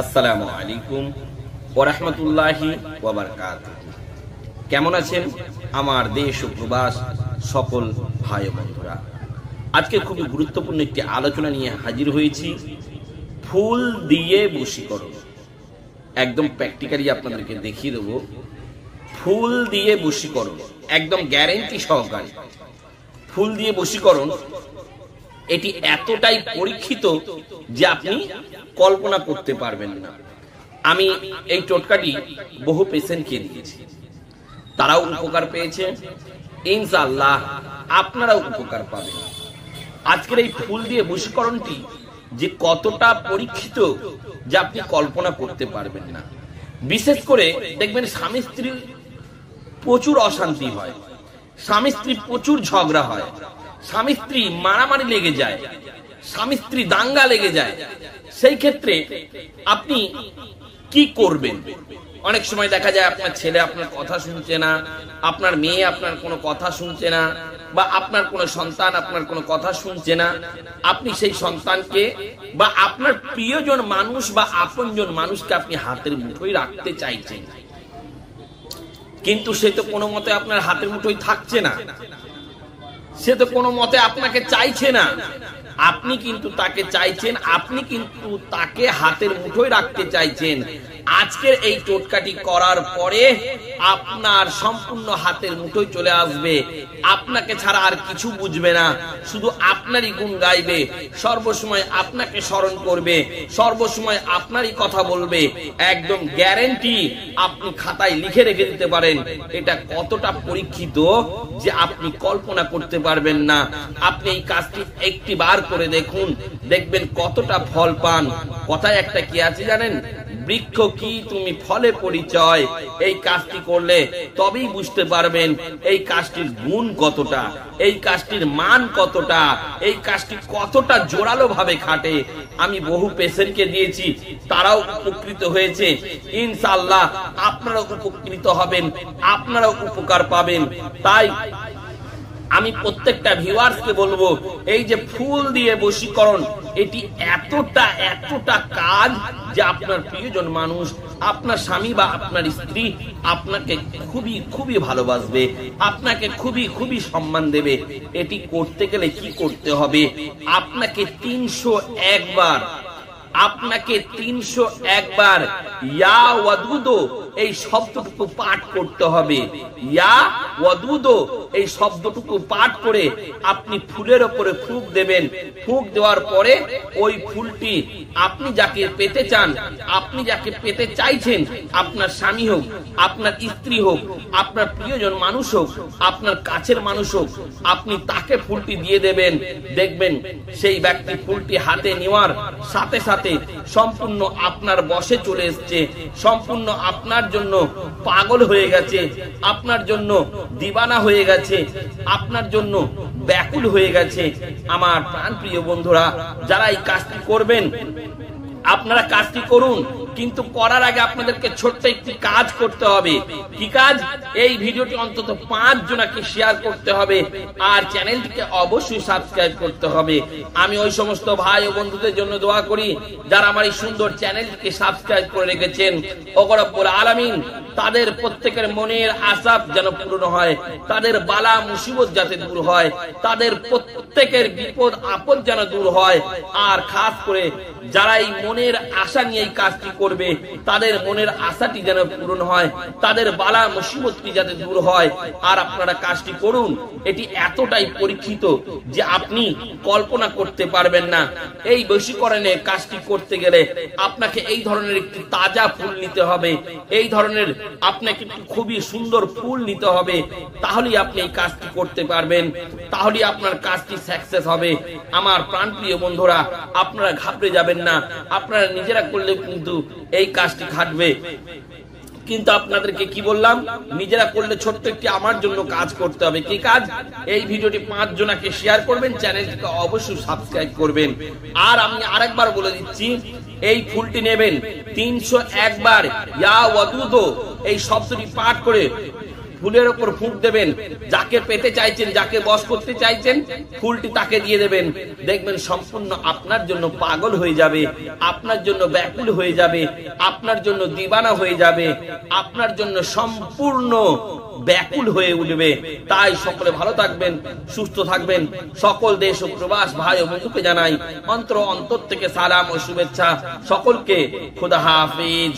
আসসালামু আলাইকুম ওয়া রাহমাতুল্লাহি ওয়া বারাকাতুহু। কেমন আছেন আমার দেশ ও প্রবাস সকল ভাই ও বন্ধুরা? আজকে খুবই গুরুত্বপূর্ণ একটি আলোচনা নিয়ে হাজির হয়েছি, ফুল দিয়ে বশীকরণ। একদম প্র্যাকটিক্যালি আপনাদেরকে দেখিয়ে দেবো ফুল দিয়ে বশীকরণ, একদম গ্যারেন্টি সহকারে। ফুল দিয়ে বশীকরণ এটি এতটাই পরীক্ষিত যে আপনি কল্পনা করতে পারবেন না। আমি এই টোটকাটি বহু পেশেন্টকে দিয়েছি, তারাও উপকার পেয়েছে, ইনশাআল্লাহ আপনারাও উপকার পাবেন। আজকের এই ফুল দিয়ে বশীকরণটি যে কতটা পরীক্ষিত যে আপনি কল্পনা করতে পারবেন না। বিশেষ করে দেখবেন স্বামী স্ত্রী প্রচুর অশান্তি হয়, স্বামী স্ত্রী প্রচুর ঝগড়া হয়, স্বামী স্ত্রী মারামারি লেগে যায়, স্বামী স্ত্রী দাঙ্গা লেগে যায়। সেই ক্ষেত্রে আপনি কি করবেন? অনেক সময় দেখা যায় আপনার ছেলে আপনার কথা শুনছে না, আপনার মেয়ে আপনার কোনো কথা শুনছে না, বা আপনার কোনো সন্তান আপনার কোনো কথা শুনছে না। আপনি সেই সন্তানকে বা আপনার প্রিয়জন মানুষ বা আপনজন মানুষকে আপনি হাতের মুঠোয় রাখতে চাইছেন, কিন্তু সে তো কোনো মতে আপনার হাতের মুঠোয় থাকছে না, সে তো কোনো মতে আপনাকে চাইছে না। আপনি কিন্তু তাকে চাইছেন, আপনি কিন্তু তাকে হাতের মুঠোয় রাখতে চাইছেন। আজকের এই টোটকাটি করার পরে আপনার সম্পূর্ণ হাতের মুঠোয় চলে আসবে, আপনাকে ছাড়া আর কিছু বুঝবে না, শুধু আপনারই গুণ গাইবে, সর্বসময় আপনাকে স্মরণ করবে, সর্বসময় আপনারই কথা বলবে। একদম গ্যারেন্টি, আপনি খাতায় লিখে রেখে দিতে পারেন। এটা কতটা পরীক্ষিত যে আপনি কল্পনা করতে পারবেন না। আপনি এই কাজটি একটি বার করে দেখুন, দেখবেন কতটা ফল পান। কথায় একটা কি আছে জানেন? বৃক্ষ কি তুমি ফলে পরিচয়। এই কাজটি করলে তবেই বুঝতে পারবেন এই কাজটির গুণ কতটা, এই কাজটির মান কতটা, এই কাজটি কতটা জোরালো ভাবে খাটে। আমি বহু পেশেন্টকে দিয়েছি, তারাও উপকৃত হয়েছে। ইনশাআল্লাহ আপনারাও উপকৃত হবেন, আপনারাও উপকার পাবেন। তাই আমি প্রত্যেকটা ভিউয়ার্সকে বলবো, এই যে ফুল দিয়ে বশীকরণ, এটি এতটা কাজ যে আপনার প্রিয়জন মানুষ, আপনার স্বামী বা আপনার স্ত্রী আপনাকে খুবই ভালোবাসবে, আপনাকে খুবই সম্মান দেবে। এটি করতে গেলে কি করতে হবে? আপনাকে 301 বার ইয়া ওয়াদুদ এই শব্দটুকু পাঠ করতে হবে। ইয়া ওয়াদুদ এই শব্দটুকু পাঠ করে আপনি ফুলের উপরে ফুঁক দেবেন। ফুঁক দেওয়ার পরে ওই ফুলটি আপনি যাকে পেতে চান, আপনি যাকে পেতে চাইছেন, আপনার স্বামী হোক, আপনার স্ত্রী হোক, আপনার প্রিয়জন মানুষ হোক, আপনার কাছের মানুষ হোক, আপনি তাকে ফুলটি দিয়ে দেবেন। দেখবেন সেই ব্যক্তি ফুলটি হাতে নেওয়ার সাথে সাথে সম্পূর্ণ আপনার বশে চলে এসছে, সম্পূর্ণ আপনার জন্য পাগল হয়ে গেছে, আপনার জন্য দিবানা হয়ে গেছে, আপনার জন্য ব্যাকুল হয়ে গেছে। আমার প্রাণপ্রিয় বন্ধুরা, যারা এই কাজটি করবেন, আপনারা কাজটি করুন, কিন্তু করার আগে আপনাদেরকে ছোট্ট একটি কাজ করতে হবে। কি কাজ? এই ভিডিওটি অন্তত 5 জনকে শেয়ার করতে হবে, আর চ্যানেলটিকে অবশ্যই সাবস্ক্রাইব করতে হবে। আমি ওই সমস্ত ভাই ও বন্ধুদের জন্য দোয়া করি যারা আমার এই সুন্দর চ্যানেলটিকে সাবস্ক্রাইব করে রেখেছেন। ওগো রব্বুল আলামিন তাদের প্রত্যেকের মনের আশা যেন পূর্ণ হয়, তাদের বালা মুসিবত যাতে দূর হয়, তাদের প্রত্যেকের বিপদ আপদ যেন দূর হয়। আর খাস করে যারা এই মনের আশা নিয়ে এই কাজটি করবে, তাদের মনের আশাটি যেন পূরণ হয়, তাদের বালা মুসিবতটি যাতে দূর হয়। আর আপনারা কাজটি করুন, এটি এতটাই পরীক্ষিত যে আপনি কল্পনা করতে পারবেন না। এই বশীকরণের কাজটি করতে গেলে আপনাকে এই ধরনের একটি তাজা ফুল নিতে হবে, এই ধরনের আপনাকে খুবই সুন্দর ফুল নিতে হবে। তাহলেই আপনি এই কাজটি করতে পারবেন, তাহলেই আপনার কাজটি সাকসেস হবে। আমার প্রাণপ্রিয় বন্ধুরা, আপনারা ঘাবড়ে যাবেন না, আপনারা নিজেরা করলে কিন্তু এই কাজটি খাটবে। কিন্তু আপনাদেরকে কি বললাম, নিজেরা করলে ছোট্ট একটি আমার জন্য কাজ করতে হবে। কি কাজ? এই ভিডিওটি 5 জনকে শেয়ার করবেন, চ্যানেলটিকে অবশ্যই সাবস্ক্রাইব করবেন। আর আমি আরেকবার বলে দিচ্ছি, এই ফুলটি নেবেন 301 বার ইয়া ওয়াদুদ এই শব্দটি পাঠ করে ফুলের ওপর ফুঁক দেবেন, যাকে পেতে চাইছেন, যাকে বশ করতে চাইছেন, ফুলটি তাকে দিয়ে দেবেন। দেখবেন সম্পূর্ণ আপনার জন্য পাগল হয়ে যাবে, আপনার জন্য ব্যাকুল হয়ে যাবে, আপনার জন্য দিবানা হয়ে যাবে, আপনার জন্য সম্পূর্ণ ব্যাকুল হয়ে উঠবে। তাই সকলে ভালো থাকবেন, সুস্থ থাকবেন। সকল দেশ ও প্রবাস ভাই ও বন্ধুকে জানাই অন্তর থেকে সালাম ও শুভেচ্ছা। সকলকে খোদা হাফেজ।